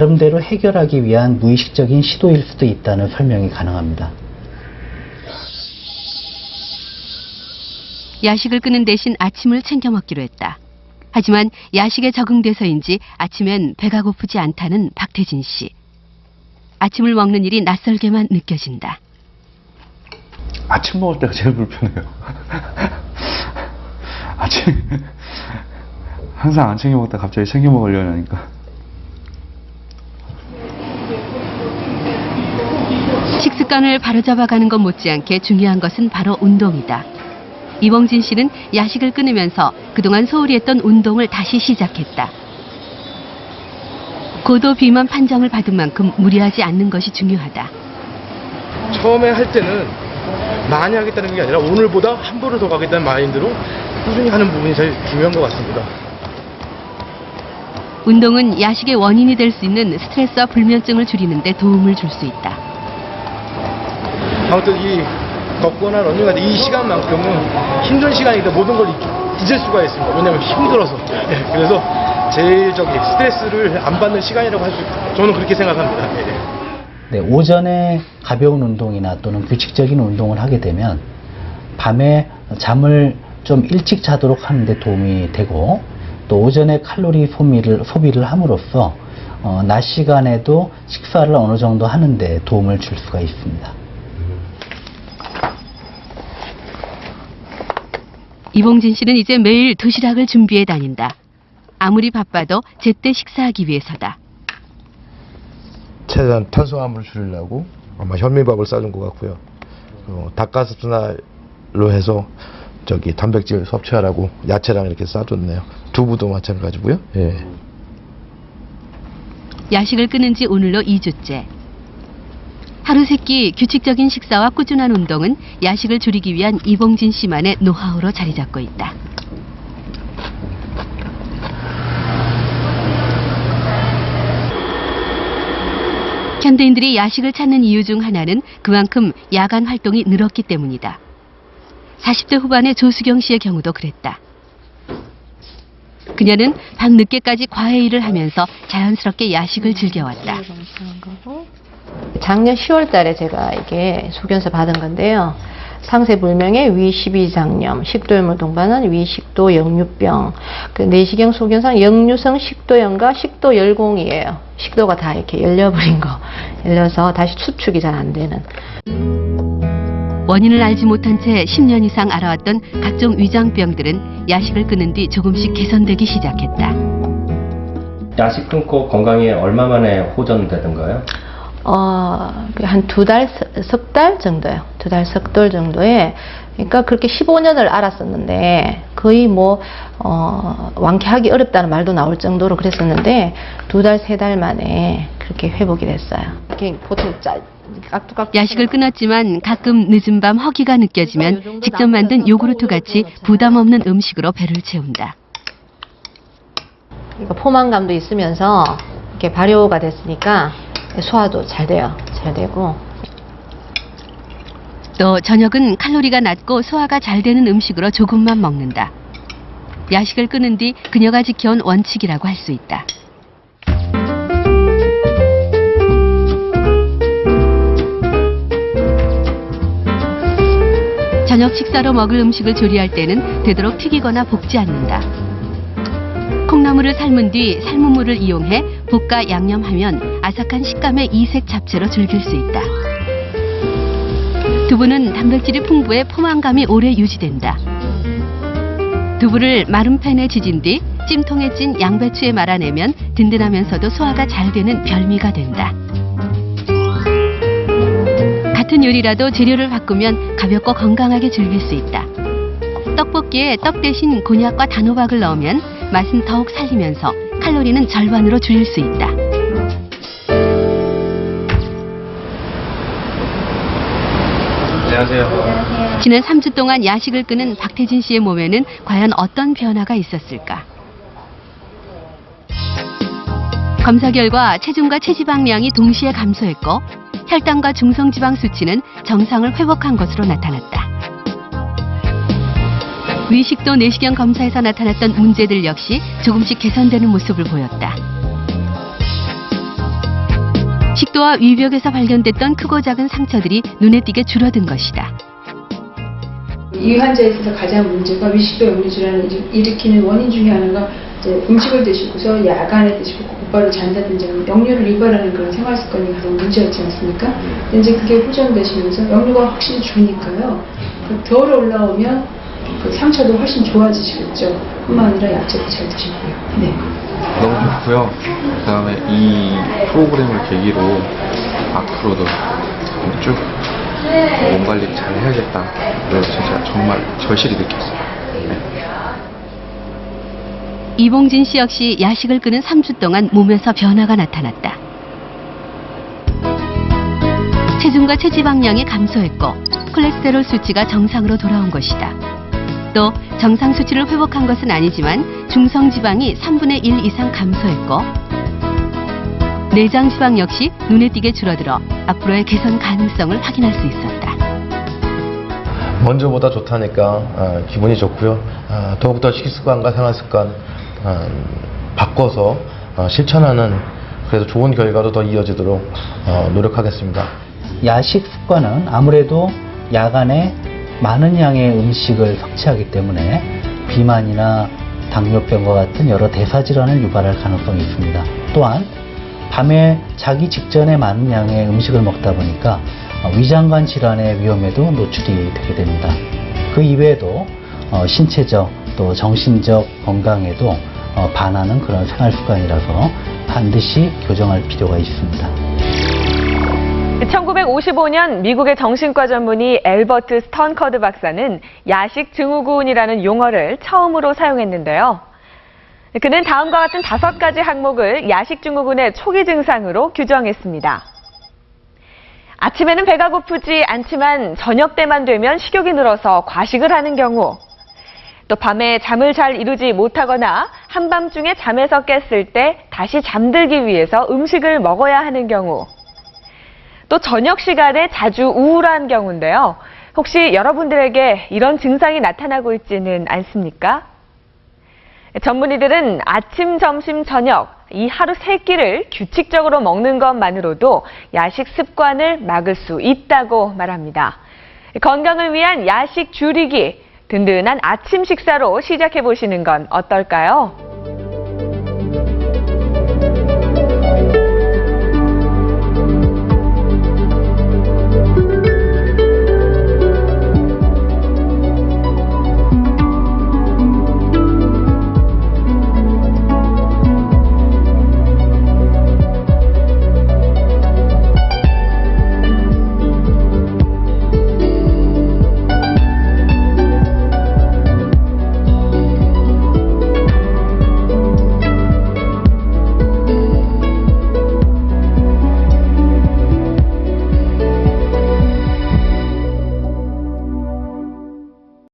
나름대로 해결하기 위한 무의식적인 시도일 수도 있다는 설명이 가능합니다. 야식을 끊은 대신 아침을 챙겨 먹기로 했다. 하지만 야식에 적응돼서인지 아침엔 배가 고프지 않다는 박태진 씨. 아침을 먹는 일이 낯설게만 느껴진다. 아침 먹을 때가 제일 불편해요. 아침 항상 안 챙겨 먹다 갑자기 챙겨 먹으려고 하니까. 식습관을 바로잡아가는 것 못지않게 중요한 것은 바로 운동이다. 이봉진 씨는 야식을 끊으면서 그동안 소홀히 했던 운동을 다시 시작했다. 고도 비만 판정을 받은 만큼 무리하지 않는 것이 중요하다. 처음에 할 때는 많이 하겠다는 게 아니라 오늘보다 한 보를 더 가겠다는 마인드로 꾸준히 하는 부분이 제일 중요한 것 같습니다. 운동은 야식의 원인이 될 수 있는 스트레스와 불면증을 줄이는 데 도움을 줄 수 있다. 아무튼 이 걷거나 러닝할 때 이 시간만큼은 힘든 시간이다. 모든 걸 잊을 수가 있습니다. 왜냐면 힘들어서. 그래서 제일 스트레스를 안 받는 시간이라고 할 수 있고 저는 그렇게 생각합니다. 네, 오전에 가벼운 운동이나 또는 규칙적인 운동을 하게 되면 밤에 잠을 좀 일찍 자도록 하는 데 도움이 되고, 또 오전에 칼로리 소비를 함으로써 낮 시간에도 식사를 어느 정도 하는 데 도움을 줄 수가 있습니다. 이봉진 씨는 이제 매일 도시락을 준비해 다닌다. 아무리 바빠도 제때 식사하기 위해서다. 최대한 탄수화물을 줄이려고 아마 현미밥을 싸준 것 같고요. 닭가슴살로 해서 단백질 섭취하라고 야채랑 이렇게 싸줬네요. 두부도 마찬가지고요. 예. 야식을 끊은 지 오늘로 2주째. 하루 세끼 규칙적인 식사와 꾸준한 운동은 야식을 줄이기 위한 이봉진 씨만의 노하우로 자리 잡고 있다. 현대인들이 야식을 찾는 이유 중 하나는 그만큼 야간 활동이 늘었기 때문이다. 40대 후반의 조수경 씨의 경우도 그랬다. 그녀는 밤늦게까지 과외 일을 하면서 자연스럽게 야식을 즐겨왔다. 작년 10월 달에 제가 이게 소견서 받은 건데요. 상세불명의 위12장염, 식도염을 동반한 위식도 역류병, 내시경 소견상 역류성 식도염과 식도열공이에요. 식도가 다 이렇게 열려버린 거, 열려서 다시 수축이 잘 안 되는. 원인을 알지 못한 채 10년 이상 알아왔던 각종 위장병들은 야식을 끊은 뒤 조금씩 개선되기 시작했다. 야식 끊고 건강에 얼마 만에 호전되던가요? 한 2달, 석 달 정도요. 2달, 석 달 정도에, 그러니까 그렇게 15년을 알았었는데, 거의 완쾌하기 어렵다는 말도 나올 정도로 그랬었는데, 2달, 3달 만에 그렇게 회복이 됐어요. 이렇게 보통 야식을 끊었지만 가끔 늦은 밤 허기가 느껴지면 직접 만든 요구르트 같이 부담 없는 음식으로 배를 채운다. 포만감도 있으면서 이렇게 발효가 됐으니까 소화도 잘 돼요. 잘 되고. 또 저녁은 칼로리가 낮고 소화가 잘 되는 음식으로 조금만 먹는다. 야식을 끊은 뒤 그녀가 지켜온 원칙이라고 할 수 있다. 저녁 식사로 먹을 음식을 조리할 때는 되도록 튀기거나 볶지 않는다. 콩나물을 삶은 뒤 삶은 물을 이용해 볶아 양념하면 아삭한 식감의 이색 잡채로 즐길 수 있다. 두부는 단백질이 풍부해 포만감이 오래 유지된다. 두부를 마른 팬에 지진 뒤 찜통에 찐 양배추에 말아내면 든든하면서도 소화가 잘 되는 별미가 된다. 같은 요리라도 재료를 바꾸면 가볍고 건강하게 즐길 수 있다. 떡볶이에 떡 대신 곤약과 단호박을 넣으면 맛은 더욱 살리면서 칼로리는 절반으로 줄일 수 있다. 안녕하세요. 지난 3주 동안 야식을 끊은 박태진 씨의 몸에는 과연 어떤 변화가 있었을까? 검사 결과 체중과 체지방량이 동시에 감소했고 혈당과 중성지방 수치는 정상을 회복한 것으로 나타났다. 위식도 내시경 검사에서 나타났던 문제들 역시 조금씩 개선되는 모습을 보였다. 식도와 위벽에서 발견됐던 크고 작은 상처들이 눈에 띄게 줄어든 것이다. 이 환자에 있어서 가장 문제가 위식도 역류 질환을 일으키는 원인 중에 하나가 이제 음식을 드시고서 야간에 드시고 곧바로 잔다든지 역류를 유발하는 그런 생활 습관이 가장 문제였지 않습니까? 근데 이제 그게 호전되시면서 역류가 확실히 주니까요. 덜 올라오면 그 상처도 훨씬 좋아지시겠죠. 뿐만 아니라 약제도 잘 드시고요. 네. 너무 좋고요. 그다음에 이 프로그램을 계기로 앞으로도 쭉 몸 관리 잘 해야겠다. 그래서 진짜 정말 절실히 느꼈어요. 이봉진 씨 역시 야식을 끊은 3주 동안 몸에서 변화가 나타났다. 체중과 체지방량이 감소했고 콜레스테롤 수치가 정상으로 돌아온 것이다. 또 정상 수치를 회복한 것은 아니지만 중성지방이 3분의 1 이상 감소했고 내장지방 역시 눈에 띄게 줄어들어 앞으로의 개선 가능성을 확인할 수 있었다. 먼저보다 좋다니까 기분이 좋고요. 더욱더 식습관과 생활습관 바꿔서 실천하는 그래도 좋은 결과로 더 이어지도록 노력하겠습니다. 야식 습관은 아무래도 야간에 많은 양의 음식을 섭취하기 때문에 비만이나 당뇨병과 같은 여러 대사질환을 유발할 가능성이 있습니다. 또한 밤에 자기 직전에 많은 양의 음식을 먹다 보니까 위장관 질환의 위험에도 노출이 되게 됩니다. 그 이외에도 신체적 또 정신적 건강에도 반하는 그런 생활 습관이라서 반드시 교정할 필요가 있습니다. 1955년 미국의 정신과 전문의 엘버트 스턴커드 박사는 야식 증후군이라는 용어를 처음으로 사용했는데요. 그는 다음과 같은 5가지 항목을 야식 증후군의 초기 증상으로 규정했습니다. 아침에는 배가 고프지 않지만 저녁 때만 되면 식욕이 늘어서 과식을 하는 경우, 또 밤에 잠을 잘 이루지 못하거나 한밤중에 잠에서 깼을 때 다시 잠들기 위해서 음식을 먹어야 하는 경우, 또 저녁 시간에 자주 우울한 경우인데요. 혹시 여러분들에게 이런 증상이 나타나고 있지는 않습니까? 전문의들은 아침, 점심, 저녁 이 하루 3끼를 규칙적으로 먹는 것만으로도 야식 습관을 막을 수 있다고 말합니다. 건강을 위한 야식 줄이기, 든든한 아침 식사로 시작해 보시는 건 어떨까요?